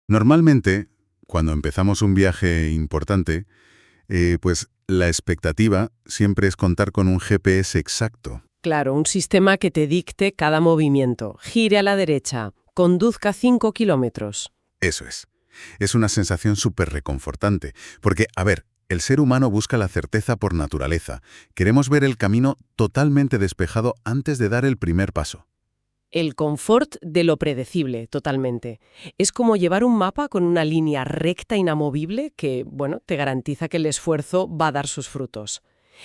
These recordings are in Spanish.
Normalmente, cuando empezamos un viaje importante, pues la expectativa siempre es contar con un GPS exacto. Claro, un sistema que te dicte cada movimiento. Gire a la derecha, conduzca 5 kilómetros. Eso es. Es una sensación súper reconfortante, porque, a ver, el ser humano busca la certeza por naturaleza. Queremos ver el camino totalmente despejado antes de dar el primer paso. El confort de lo predecible, totalmente. Es como llevar un mapa con una línea recta inamovible que, bueno, te garantiza que el esfuerzo va a dar sus frutos.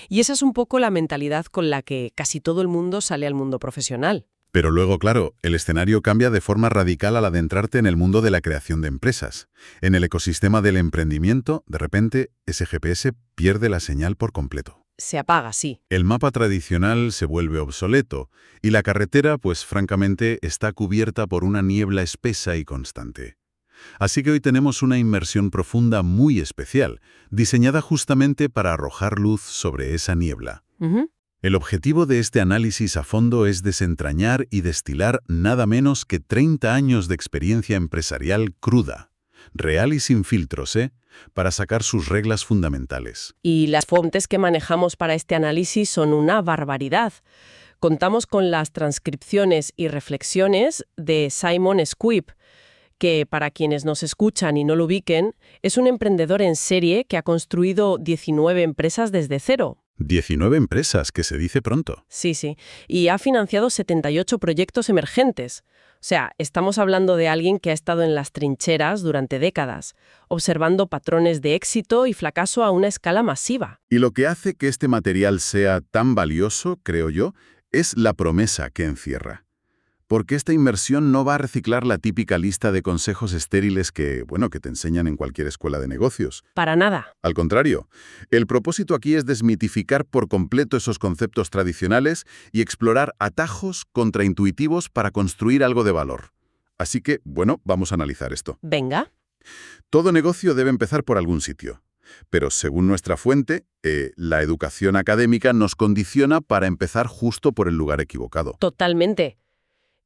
Y esa es un poco la mentalidad con la que casi todo el mundo sale al mundo profesional. Pero luego, claro, el escenario cambia de forma radical al adentrarte en el mundo de la creación de empresas. En el ecosistema del emprendimiento, de repente, ese GPS pierde la señal por completo. Se apaga, sí. El mapa tradicional se vuelve obsoleto y la carretera, pues francamente, está cubierta por una niebla espesa y constante. Así que hoy tenemos una inmersión profunda muy especial, diseñada justamente para arrojar luz sobre esa niebla. Ujú. El objetivo de este análisis a fondo es desentrañar y destilar nada menos que 30 años de experiencia empresarial cruda, real y sin filtros, para sacar sus reglas fundamentales. Y las fuentes que manejamos para este análisis son una barbaridad. Contamos con las transcripciones y reflexiones de Simon Squibb, que para quienes nos escuchan y no lo ubiquen, es un emprendedor en serie que ha construido 19 empresas desde cero. 19 empresas, que se dice pronto. Sí, sí. Y ha financiado 78 proyectos emergentes. O sea, estamos hablando de alguien que ha estado en las trincheras durante décadas, observando patrones de éxito y fracaso a una escala masiva. Y lo que hace que este material sea tan valioso, creo yo, es la promesa que encierra. Porque esta inmersión no va a reciclar la típica lista de consejos estériles que, bueno, que te enseñan en cualquier escuela de negocios. Para nada. Al contrario, el propósito aquí es desmitificar por completo esos conceptos tradicionales y explorar atajos contraintuitivos para construir algo de valor. Así que, bueno, vamos a analizar esto. Venga. Todo negocio debe empezar por algún sitio. Pero según nuestra fuente, la educación académica nos condiciona para empezar justo por el lugar equivocado. Totalmente.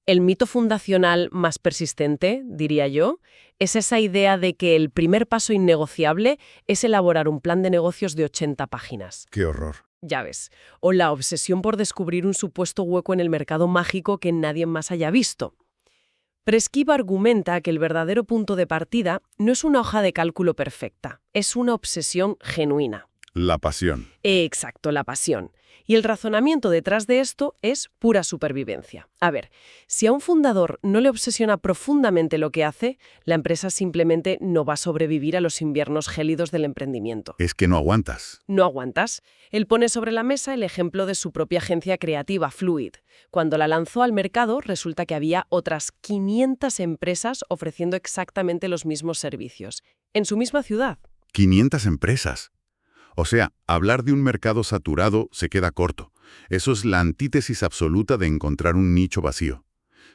El mito fundacional más persistente, diría yo, es esa idea de que el primer paso innegociable es elaborar un plan de negocios de 80 páginas. ¡Qué horror! Ya ves. O la obsesión por descubrir un supuesto hueco en el mercado mágico que nadie más haya visto. Presquibb argumenta que el verdadero punto de partida no es una hoja de cálculo perfecta, es una obsesión genuina. La pasión. Exacto, la pasión. Y el razonamiento detrás de esto es pura supervivencia. A ver, si a un fundador no le obsesiona profundamente lo que hace, la empresa simplemente no va a sobrevivir a los inviernos gélidos del emprendimiento. Es que no aguantas. No aguantas. Él pone sobre la mesa el ejemplo de su propia agencia creativa, Fluid. Cuando la lanzó al mercado, resulta que había otras 500 empresas ofreciendo exactamente los mismos servicios, en su misma ciudad. 500 empresas. O sea, hablar de un mercado saturado se queda corto. Eso es la antítesis absoluta de encontrar un nicho vacío.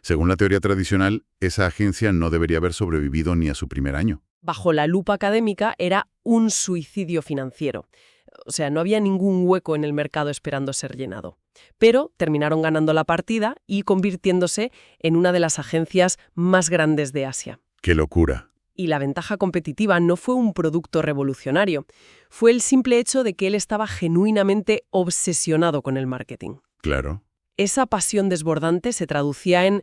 Según la teoría tradicional, esa agencia no debería haber sobrevivido ni a su primer año. Bajo la lupa académica era un suicidio financiero. O sea, no había ningún hueco en el mercado esperando ser llenado. Pero terminaron ganando la partida y convirtiéndose en una de las agencias más grandes de Asia. ¡Qué locura! Y la ventaja competitiva no fue un producto revolucionario, fue el simple hecho de que él estaba genuinamente obsesionado con el marketing. Claro. Esa pasión desbordante se traducía en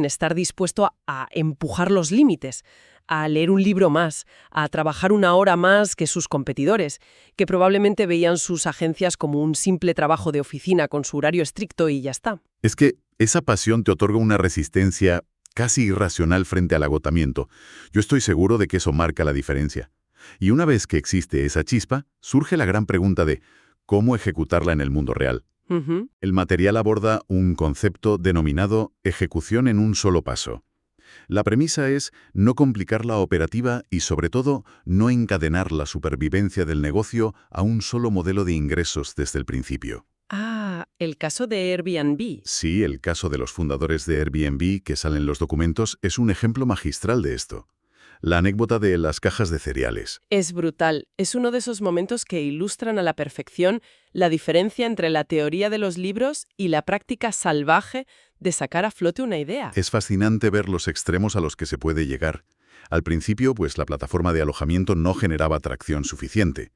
estar dispuesto a empujar los límites, a leer un libro más, a trabajar una hora más que sus competidores, que probablemente veían sus agencias como un simple trabajo de oficina con su horario estricto y ya está. Es que esa pasión te otorga una resistencia casi irracional frente al agotamiento. Yo estoy seguro de que eso marca la diferencia. Y una vez que existe esa chispa, surge la gran pregunta de ¿cómo ejecutarla en el mundo real? Ujú. El material aborda un concepto denominado ejecución en un solo paso. La premisa es no complicar la operativa y, sobre todo, no encadenar la supervivencia del negocio a un solo modelo de ingresos desde el principio. Ah, el caso de Airbnb. Sí, el caso de los fundadores de Airbnb que salen en los documentos es un ejemplo magistral de esto. La anécdota de las cajas de cereales. Es brutal. Es uno de esos momentos que ilustran a la perfección la diferencia entre la teoría de los libros y la práctica salvaje de sacar a flote una idea. Es fascinante ver los extremos a los que se puede llegar. Al principio, pues la plataforma de alojamiento no generaba atracción suficiente,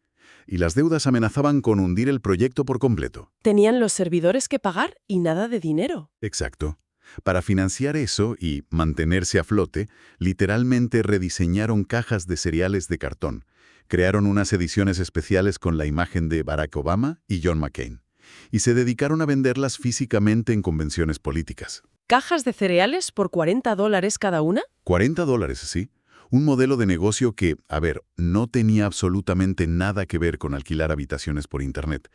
y las deudas amenazaban con hundir el proyecto por completo. Tenían los servidores que pagar y nada de dinero. Exacto. Para financiar eso y mantenerse a flote, literalmente rediseñaron cajas de cereales de cartón. Crearon unas ediciones especiales con la imagen de Barack Obama y John McCain, y se dedicaron a venderlas físicamente en convenciones políticas. ¿Cajas de cereales por $40 cada una? $40, sí. Un modelo de negocio que, no tenía absolutamente nada que ver con alquilar habitaciones por Internet,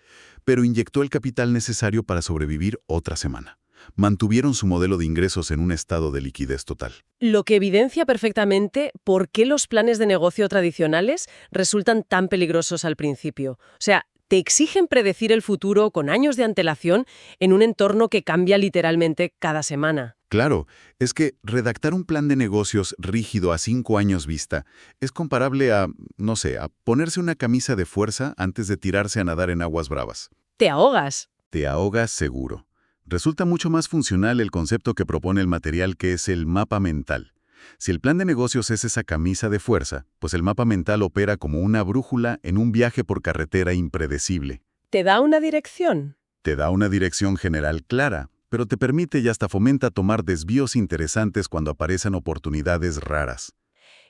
pero inyectó el capital necesario para sobrevivir otra semana. Mantuvieron su modelo de ingresos en un estado de liquidez total. Lo que evidencia perfectamente por qué los planes de negocio tradicionales resultan tan peligrosos al principio. O sea, te exigen predecir el futuro con años de antelación en un entorno que cambia literalmente cada semana. Claro, es que redactar un plan de negocios rígido a 5 años vista es comparable a, a ponerse una camisa de fuerza antes de tirarse a nadar en aguas bravas. ¡Te ahogas! Te ahogas seguro. Resulta mucho más funcional el concepto que propone el material, que es el mapa mental. Si el plan de negocios es esa camisa de fuerza, pues el mapa mental opera como una brújula en un viaje por carretera impredecible. ¿Te da una dirección? Te da una dirección general clara, pero te permite y hasta fomenta tomar desvíos interesantes cuando aparecen oportunidades raras.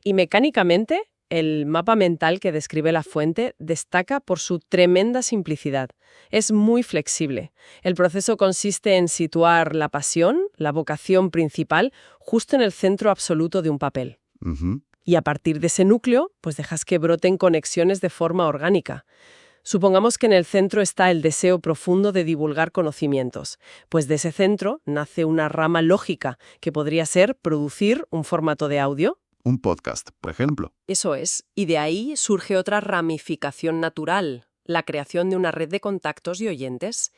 Y mecánicamente, el mapa mental que describe la fuente destaca por su tremenda simplicidad. Es muy flexible. El proceso consiste en situar la pasión, la vocación principal, justo en el centro absoluto de un papel. Ujú. Y a partir de ese núcleo, pues dejas que broten conexiones de forma orgánica. Supongamos que en el centro está el deseo profundo de divulgar conocimientos. Pues de ese centro nace una rama lógica, que podría ser producir un formato de audio. Un podcast, por ejemplo. Eso es, y de ahí surge otra ramificación natural, la creación de una red de contactos y oyentes.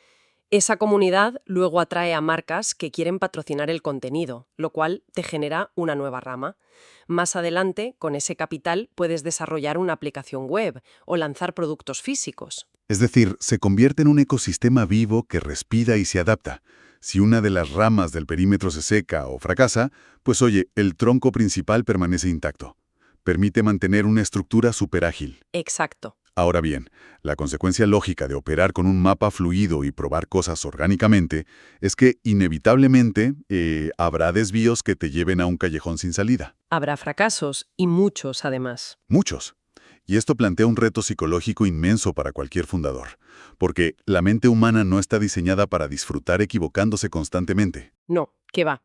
Esa comunidad luego atrae a marcas que quieren patrocinar el contenido, lo cual te genera una nueva rama. Más adelante, con ese capital, puedes desarrollar una aplicación web o lanzar productos físicos. Es decir, se convierte en un ecosistema vivo que respira y se adapta. Si una de las ramas del perímetro se seca o fracasa, pues oye, el tronco principal permanece intacto. Permite mantener una estructura superágil. Exacto. Ahora bien, la consecuencia lógica de operar con un mapa fluido y probar cosas orgánicamente es que, inevitablemente, habrá desvíos que te lleven a un callejón sin salida. Habrá fracasos, y muchos además. Muchos. Y esto plantea un reto psicológico inmenso para cualquier fundador, porque la mente humana no está diseñada para disfrutar equivocándose constantemente. No, ¿qué va?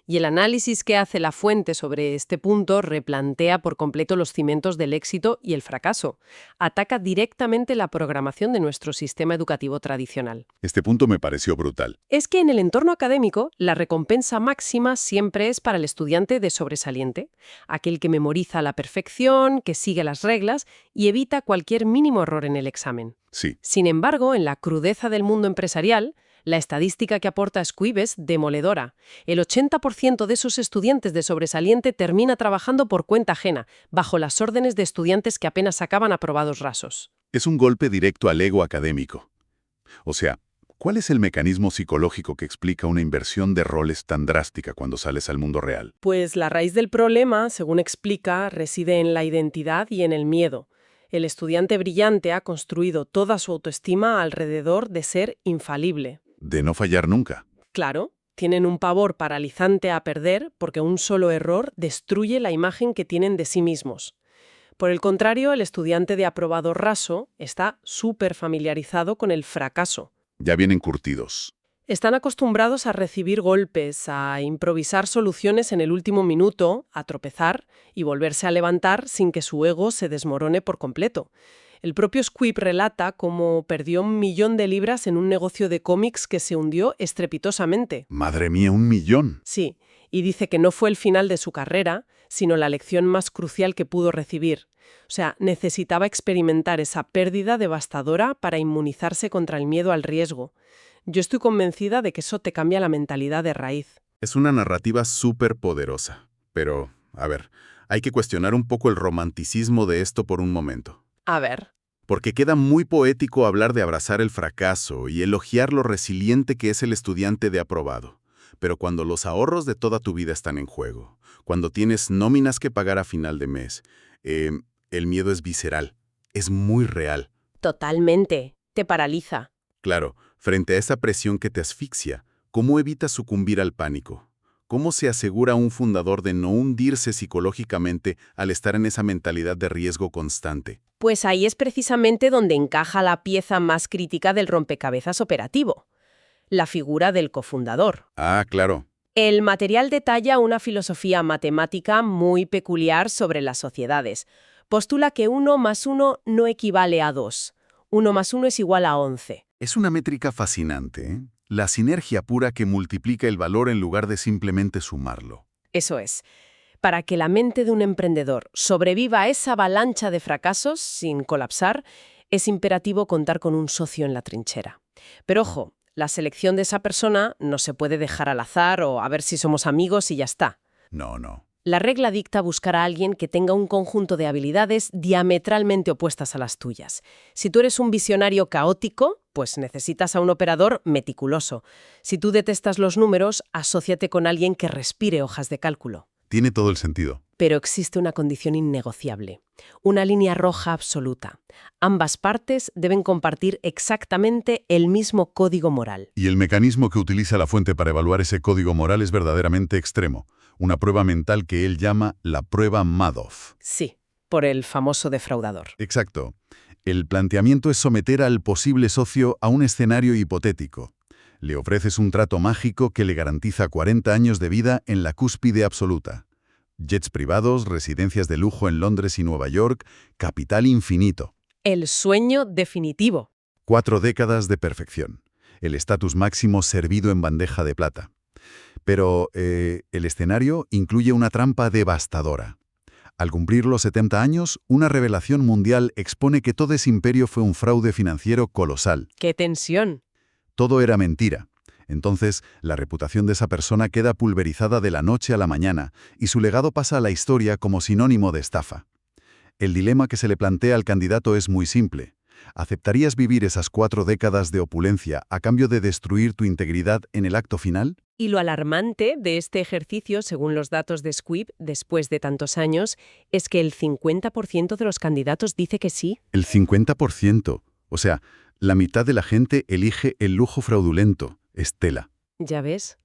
Y el análisis que hace la fuente sobre este punto replantea por completo los cimientos del éxito y el fracaso. Ataca directamente la programación de nuestro sistema educativo tradicional. Este punto me pareció brutal. Es que en el entorno académico, la recompensa máxima siempre es para el estudiante de sobresaliente, aquel que memoriza a la perfección, que sigue las reglas y evita cualquier mínimo error en el examen. Sí. Sin embargo, en la crudeza del mundo empresarial, la estadística que aporta Squibb es demoledora. El 80% de esos estudiantes de sobresaliente termina trabajando por cuenta ajena, bajo las órdenes de estudiantes que apenas sacaban aprobados rasos. Es un golpe directo al ego académico. O sea, ¿cuál es el mecanismo psicológico que explica una inversión de roles tan drástica cuando sales al mundo real? Pues la raíz del problema, según explica, reside en la identidad y en el miedo. El estudiante brillante ha construido toda su autoestima alrededor de ser infalible. De no fallar nunca. Claro, tienen un pavor paralizante a perder porque un solo error destruye la imagen que tienen de sí mismos. Por el contrario, el estudiante de aprobado raso está súper familiarizado con el fracaso. Ya vienen curtidos. Están acostumbrados a recibir golpes, a improvisar soluciones en el último minuto, a tropezar y volverse a levantar sin que su ego se desmorone por completo. El propio Squibb relata cómo perdió 1 millón de libras en un negocio de cómics que se hundió estrepitosamente. ¡Madre mía, 1 millón! Sí, y dice que no fue el final de su carrera, sino la lección más crucial que pudo recibir. O sea, necesitaba experimentar esa pérdida devastadora para inmunizarse contra el miedo al riesgo. Yo estoy convencida de que eso te cambia la mentalidad de raíz. Es una narrativa súper poderosa. Pero, hay que cuestionar un poco el romanticismo de esto por un momento. A ver. Porque queda muy poético hablar de abrazar el fracaso y elogiar lo resiliente que es el estudiante de aprobado. Pero cuando los ahorros de toda tu vida están en juego, cuando tienes nóminas que pagar a final de mes, el miedo es visceral, es muy real. Totalmente. Te paraliza. Claro, frente a esa presión que te asfixia, ¿cómo evitas sucumbir al pánico? ¿Cómo se asegura un fundador de no hundirse psicológicamente al estar en esa mentalidad de riesgo constante? Pues ahí es precisamente donde encaja la pieza más crítica del rompecabezas operativo, la figura del cofundador. Ah, claro. El material detalla una filosofía matemática muy peculiar sobre las sociedades. Postula que 1 más 1 no equivale a 2. 1 más 1 es igual a 11. Es una métrica fascinante, ¿eh? La sinergia pura que multiplica el valor en lugar de simplemente sumarlo. Eso es. Para que la mente de un emprendedor sobreviva a esa avalancha de fracasos sin colapsar, es imperativo contar con un socio en la trinchera. Pero ojo, la selección de esa persona no se puede dejar al azar o a ver si somos amigos y ya está. No, no. La regla dicta buscar a alguien que tenga un conjunto de habilidades diametralmente opuestas a las tuyas. Si tú eres un visionario caótico, pues necesitas a un operador meticuloso. Si tú detestas los números, asóciate con alguien que respire hojas de cálculo. Tiene todo el sentido. Pero existe una condición innegociable, una línea roja absoluta. Ambas partes deben compartir exactamente el mismo código moral. Y el mecanismo que utiliza la fuente para evaluar ese código moral es verdaderamente extremo. Una prueba mental que él llama la prueba Madoff. Sí, por el famoso defraudador. Exacto. El planteamiento es someter al posible socio a un escenario hipotético. Le ofreces un trato mágico que le garantiza 40 años de vida en la cúspide absoluta. Jets privados, residencias de lujo en Londres y Nueva York, capital infinito. El sueño definitivo. 4 décadas de perfección. El estatus máximo servido en bandeja de plata. Pero el escenario incluye una trampa devastadora. Al cumplir los 70 años, una revelación mundial expone que todo ese imperio fue un fraude financiero colosal. ¡Qué tensión! Todo era mentira. Entonces, la reputación de esa persona queda pulverizada de la noche a la mañana y su legado pasa a la historia como sinónimo de estafa. El dilema que se le plantea al candidato es muy simple. ¿Aceptarías vivir esas 4 décadas de opulencia a cambio de destruir tu integridad en el acto final? Y lo alarmante de este ejercicio, según los datos de Squibb, después de tantos años, es que el 50% de los candidatos dice que sí. El 50%. O sea, la mitad de la gente elige el lujo fraudulento. Estela. ¿Ya ves?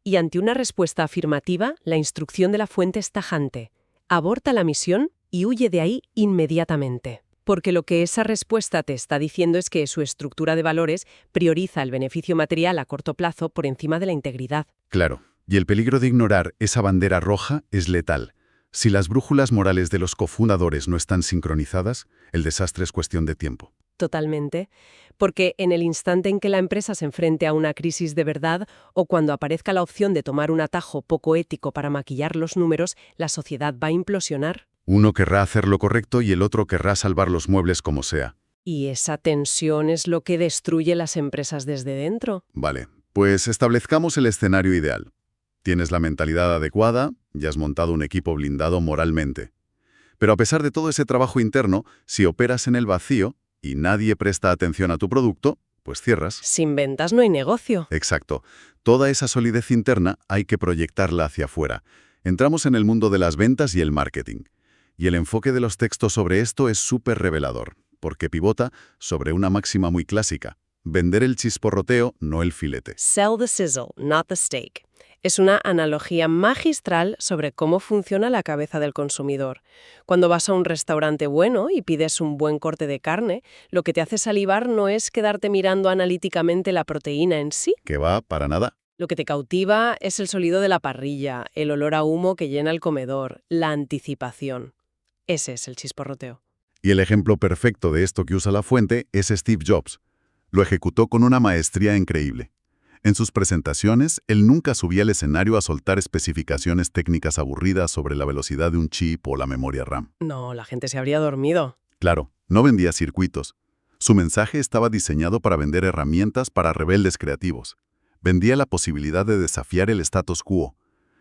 Y ante una respuesta afirmativa, la instrucción de la fuente es tajante. Aborta la misión y huye de ahí inmediatamente. Porque lo que esa respuesta te está diciendo es que su estructura de valores prioriza el beneficio material a corto plazo por encima de la integridad. Claro. Y el peligro de ignorar esa bandera roja es letal. Si las brújulas morales de los cofundadores no están sincronizadas, el desastre es cuestión de tiempo. Totalmente. Porque en el instante en que la empresa se enfrente a una crisis de verdad o cuando aparezca la opción de tomar un atajo poco ético para maquillar los números, la sociedad va a implosionar. Uno querrá hacer lo correcto y el otro querrá salvar los muebles como sea. Y esa tensión es lo que destruye las empresas desde dentro. Vale, pues establezcamos el escenario ideal. Tienes la mentalidad adecuada y has montado un equipo blindado moralmente. Pero a pesar de todo ese trabajo interno, si operas en el vacío y nadie presta atención a tu producto, pues cierras. Sin ventas no hay negocio. Exacto. Toda esa solidez interna hay que proyectarla hacia afuera. Entramos en el mundo de las ventas y el marketing. Y el enfoque de los textos sobre esto es súper revelador, porque pivota sobre una máxima muy clásica. Vender el chisporroteo, no el filete. Sell the sizzle, not the steak. Es una analogía magistral sobre cómo funciona la cabeza del consumidor. Cuando vas a un restaurante bueno y pides un buen corte de carne, lo que te hace salivar no es quedarte mirando analíticamente la proteína en sí. Que va para nada. Lo que te cautiva es el sonido de la parrilla, el olor a humo que llena el comedor, la anticipación. Ese es el chisporroteo. Y el ejemplo perfecto de esto que usa la fuente es Steve Jobs. Lo ejecutó con una maestría increíble. En sus presentaciones, él nunca subía al escenario a soltar especificaciones técnicas aburridas sobre la velocidad de un chip o la memoria RAM. No, la gente se habría dormido. Claro, no vendía circuitos. Su mensaje estaba diseñado para vender herramientas para rebeldes creativos. Vendía la posibilidad de desafiar el status quo.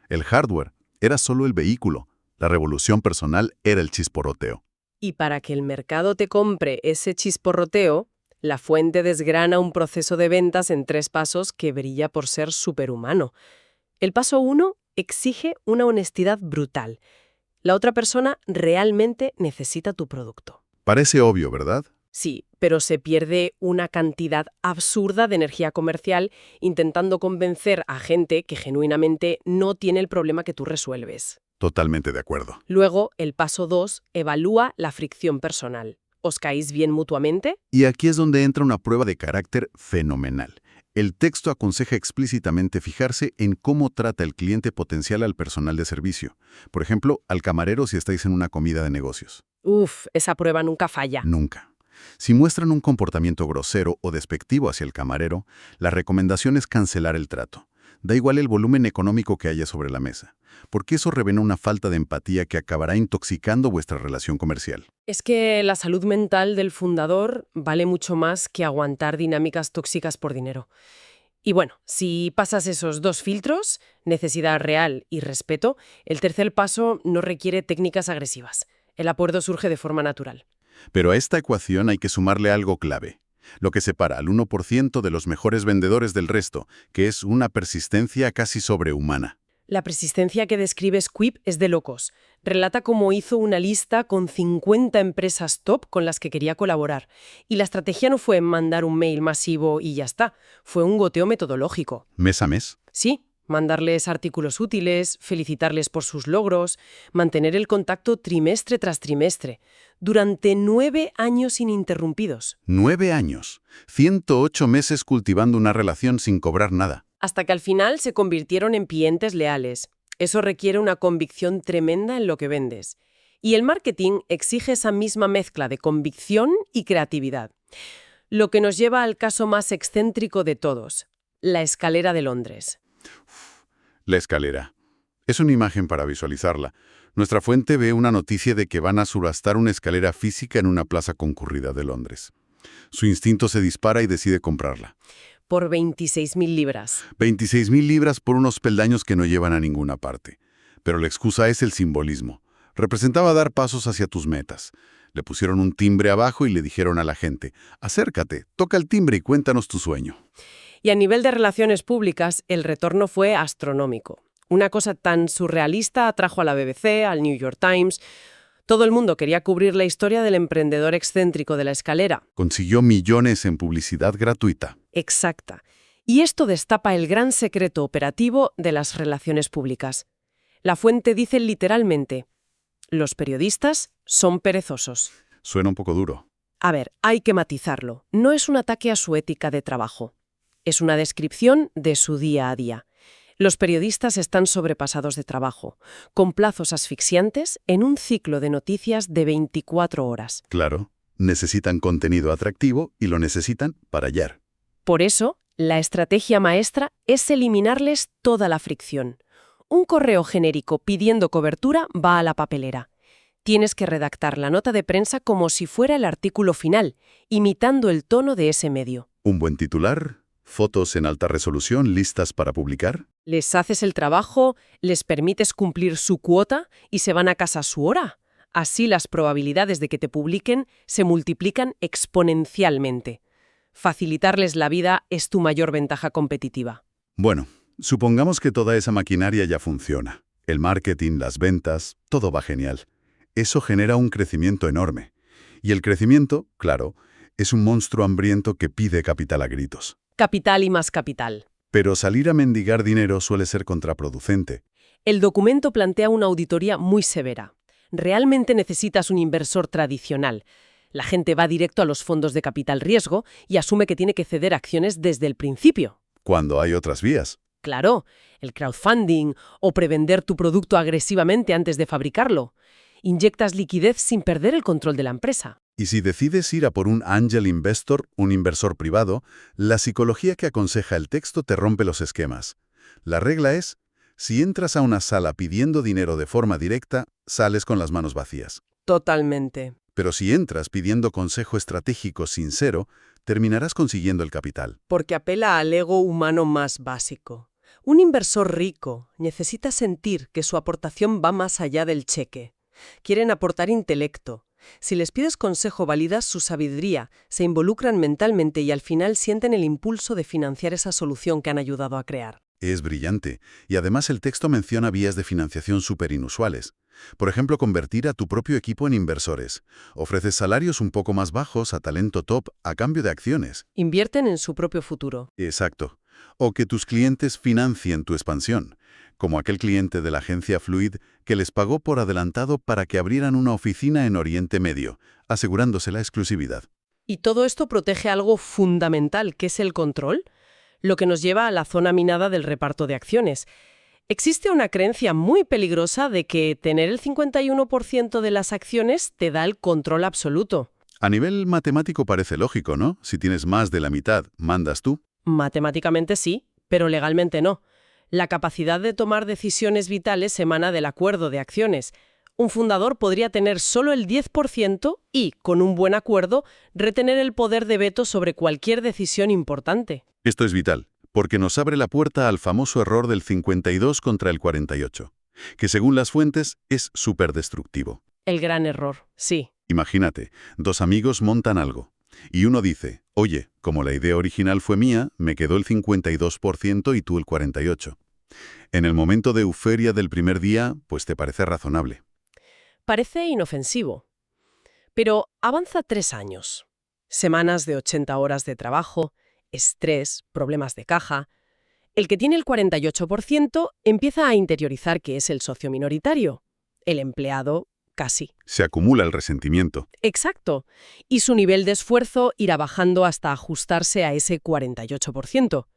El hardware era solo el vehículo. La revolución personal era el chisporroteo. Y para que el mercado te compre ese chisporroteo, la fuente desgrana un proceso de ventas en 3 pasos que brilla por ser superhumano. El paso 1 exige una honestidad brutal. La otra persona realmente necesita tu producto. Parece obvio, ¿verdad? Sí, pero se pierde una cantidad absurda de energía comercial intentando convencer a gente que genuinamente no tiene el problema que tú resuelves. Totalmente de acuerdo. Luego, el paso 2 evalúa la fricción personal. ¿Os caéis bien mutuamente? Y aquí es donde entra una prueba de carácter fenomenal. El texto aconseja explícitamente fijarse en cómo trata el cliente potencial al personal de servicio. Por ejemplo, al camarero si estáis en una comida de negocios. Uf, esa prueba nunca falla. Nunca. Si muestran un comportamiento grosero o despectivo hacia el camarero, la recomendación es cancelar el trato. Da igual el volumen económico que haya sobre la mesa, porque eso revela una falta de empatía que acabará intoxicando vuestra relación comercial. Es que la salud mental del fundador vale mucho más que aguantar dinámicas tóxicas por dinero. Y bueno, si pasas esos dos filtros, necesidad real y respeto, el tercer paso no requiere técnicas agresivas. El acuerdo surge de forma natural. Pero a esta ecuación hay que sumarle algo clave, lo que separa al 1% de los mejores vendedores del resto, que es una persistencia casi sobrehumana. La persistencia que describe Squib es de locos. Relata cómo hizo una lista con 50 empresas top con las que quería colaborar. Y la estrategia no fue mandar un mail masivo y ya está. Fue un goteo metodológico. ¿Mes a mes? Sí, mandarles artículos útiles, felicitarles por sus logros, mantener el contacto trimestre tras trimestre, durante 9 años ininterrumpidos. 9 años. 108 meses cultivando una relación sin cobrar nada. Hasta que al final se convirtieron en clientes leales. Eso requiere una convicción tremenda en lo que vendes. Y el marketing exige esa misma mezcla de convicción y creatividad. Lo que nos lleva al caso más excéntrico de todos, la escalera de Londres. La escalera. Es una imagen para visualizarla. Nuestra fuente ve una noticia de que van a subastar una escalera física en una plaza concurrida de Londres. Su instinto se dispara y decide comprarla. Por 26.000 libras. 26.000 libras por unos peldaños que no llevan a ninguna parte. Pero la excusa es el simbolismo. Representaba dar pasos hacia tus metas. Le pusieron un timbre abajo y le dijeron a la gente, acércate, toca el timbre y cuéntanos tu sueño. Y a nivel de relaciones públicas, el retorno fue astronómico. Una cosa tan surrealista atrajo a la BBC, al New York Times. Todo el mundo quería cubrir la historia del emprendedor excéntrico de la escalera. Consiguió millones en publicidad gratuita. Exacta. Y esto destapa el gran secreto operativo de las relaciones públicas. La fuente dice literalmente, los periodistas son perezosos. Suena un poco duro. A ver, hay que matizarlo. No es un ataque a su ética de trabajo. Es una descripción de su día a día. Los periodistas están sobrepasados de trabajo, con plazos asfixiantes en un ciclo de noticias de 24 horas. Claro, necesitan contenido atractivo y lo necesitan para ayer. Por eso, la estrategia maestra es eliminarles toda la fricción. Un correo genérico pidiendo cobertura va a la papelera. Tienes que redactar la nota de prensa como si fuera el artículo final, imitando el tono de ese medio. Un buen titular, fotos en alta resolución listas para publicar. Les haces el trabajo, les permites cumplir su cuota y se van a casa a su hora. Así las probabilidades de que te publiquen se multiplican exponencialmente. Facilitarles la vida es tu mayor ventaja competitiva. Bueno, supongamos que toda esa maquinaria ya funciona. El marketing, las ventas, todo va genial. Eso genera un crecimiento enorme. Y el crecimiento, claro, es un monstruo hambriento que pide capital a gritos. Capital y más capital. Pero salir a mendigar dinero suele ser contraproducente. El documento plantea una auditoría muy severa. Realmente necesitas un inversor tradicional. La gente va directo a los fondos de capital riesgo y asume que tiene que ceder acciones desde el principio. Cuando hay otras vías. Claro, el crowdfunding o prevender tu producto agresivamente antes de fabricarlo. Inyectas liquidez sin perder el control de la empresa. Y si decides ir a por un angel investor, un inversor privado, la psicología que aconseja el texto te rompe los esquemas. La regla es, si entras a una sala pidiendo dinero de forma directa, sales con las manos vacías. Totalmente. Pero si entras pidiendo consejo estratégico sincero, terminarás consiguiendo el capital. Porque apela al ego humano más básico. Un inversor rico necesita sentir que su aportación va más allá del cheque. Quieren aportar intelecto. Si les pides consejo, validas su sabiduría, se involucran mentalmente y al final sienten el impulso de financiar esa solución que han ayudado a crear. Es brillante, y además el texto menciona vías de financiación súper inusuales. Por ejemplo, convertir a tu propio equipo en inversores. Ofreces salarios un poco más bajos a talento top a cambio de acciones. Invierten en su propio futuro. Exacto. O que tus clientes financien tu expansión, como aquel cliente de la agencia Fluid que les pagó por adelantado para que abrieran una oficina en Oriente Medio, asegurándose la exclusividad. Y todo esto protege algo fundamental, que es el control, lo que nos lleva a la zona minada del reparto de acciones. Existe una creencia muy peligrosa de que tener el 51% de las acciones te da el control absoluto. A nivel matemático parece lógico, ¿no? Si tienes más de la mitad, mandas tú. Matemáticamente sí, pero legalmente no. La capacidad de tomar decisiones vitales emana del acuerdo de acciones. Un fundador podría tener solo el 10% y, con un buen acuerdo, retener el poder de veto sobre cualquier decisión importante. Esto es vital, porque nos abre la puerta al famoso error del 52 contra el 48, que según las fuentes es súper destructivo. El gran error, sí. Imagínate, dos amigos montan algo, y uno dice, oye, como la idea original fue mía, me quedó el 52% y tú el 48%. En el momento de euforia del primer día, pues te parece razonable. Parece inofensivo. Pero avanza 3 años. Semanas de 80 horas de trabajo, estrés, problemas de caja. El que tiene el 48% empieza a interiorizar que es el socio minoritario. El empleado, casi. Se acumula el resentimiento. Exacto. Y su nivel de esfuerzo irá bajando hasta ajustarse a ese 48%.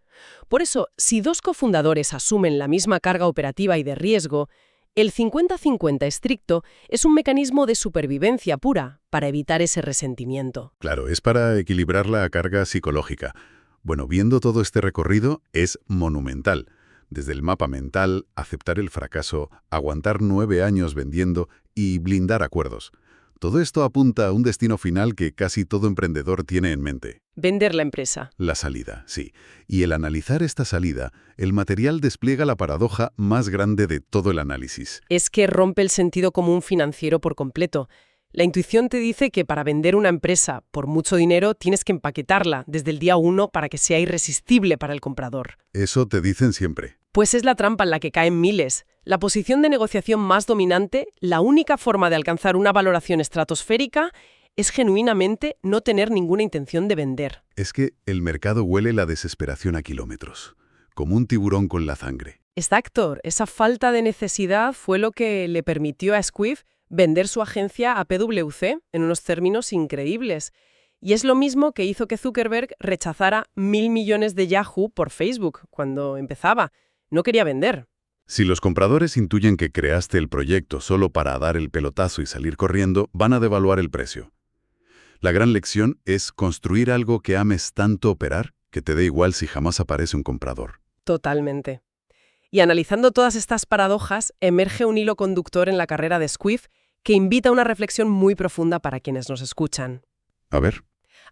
Por eso, si dos cofundadores asumen la misma carga operativa y de riesgo, el 50-50 estricto es un mecanismo de supervivencia pura para evitar ese resentimiento. Claro, es para equilibrar la carga psicológica. Bueno, viendo todo este recorrido, es monumental. Desde el mapa mental, aceptar el fracaso, aguantar 9 años vendiendo y blindar acuerdos. Todo esto apunta a un destino final que casi todo emprendedor tiene en mente. Vender la empresa. La salida, sí. Y el analizar esta salida, el material despliega la paradoja más grande de todo el análisis. Es que rompe el sentido común financiero por completo. La intuición te dice que para vender una empresa por mucho dinero tienes que empaquetarla desde el día 1 para que sea irresistible para el comprador. Eso te dicen siempre. Pues es la trampa en la que caen miles. La posición de negociación más dominante, la única forma de alcanzar una valoración estratosférica, es genuinamente no tener ninguna intención de vender. Es que el mercado huele la desesperación a kilómetros, como un tiburón con la sangre. Exacto, esa falta de necesidad fue lo que le permitió a Squiff vender su agencia a PwC en unos términos increíbles. Y es lo mismo que hizo que Zuckerberg rechazara 1.000 millones de Yahoo por Facebook cuando empezaba. No quería vender. Si los compradores intuyen que creaste el proyecto solo para dar el pelotazo y salir corriendo, van a devaluar el precio. La gran lección es construir algo que ames tanto operar que te dé igual si jamás aparece un comprador. Totalmente. Y analizando todas estas paradojas, emerge un hilo conductor en la carrera de Squiff que invita a una reflexión muy profunda para quienes nos escuchan. A ver.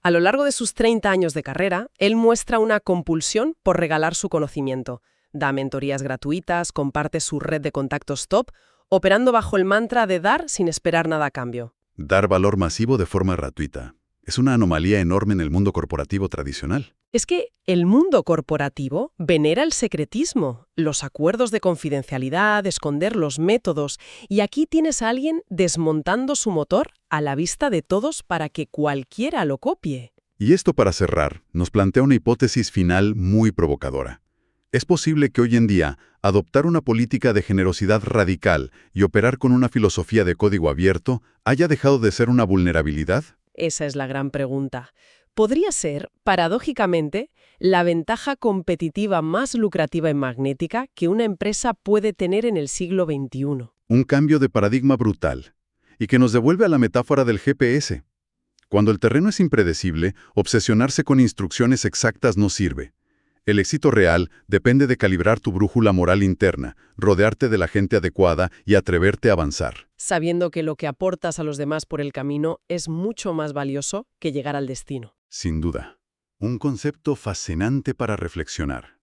A lo largo de sus 30 años de carrera, él muestra una compulsión por regalar su conocimiento. Da mentorías gratuitas, comparte su red de contactos top, operando bajo el mantra de dar sin esperar nada a cambio. Dar valor masivo de forma gratuita. Es una anomalía enorme en el mundo corporativo tradicional. Es que el mundo corporativo venera el secretismo, los acuerdos de confidencialidad, esconder los métodos, y aquí tienes a alguien desmontando su motor a la vista de todos para que cualquiera lo copie. Y esto, para cerrar, nos plantea una hipótesis final muy provocadora. ¿Es posible que hoy en día adoptar una política de generosidad radical y operar con una filosofía de código abierto haya dejado de ser una vulnerabilidad? Esa es la gran pregunta. Podría ser, paradójicamente, la ventaja competitiva más lucrativa y magnética que una empresa puede tener en el siglo XXI. Un cambio de paradigma brutal, y que nos devuelve a la metáfora del GPS. Cuando el terreno es impredecible, obsesionarse con instrucciones exactas no sirve. El éxito real depende de calibrar tu brújula moral interna, rodearte de la gente adecuada y atreverte a avanzar. Sabiendo que lo que aportas a los demás por el camino es mucho más valioso que llegar al destino. Sin duda. Un concepto fascinante para reflexionar.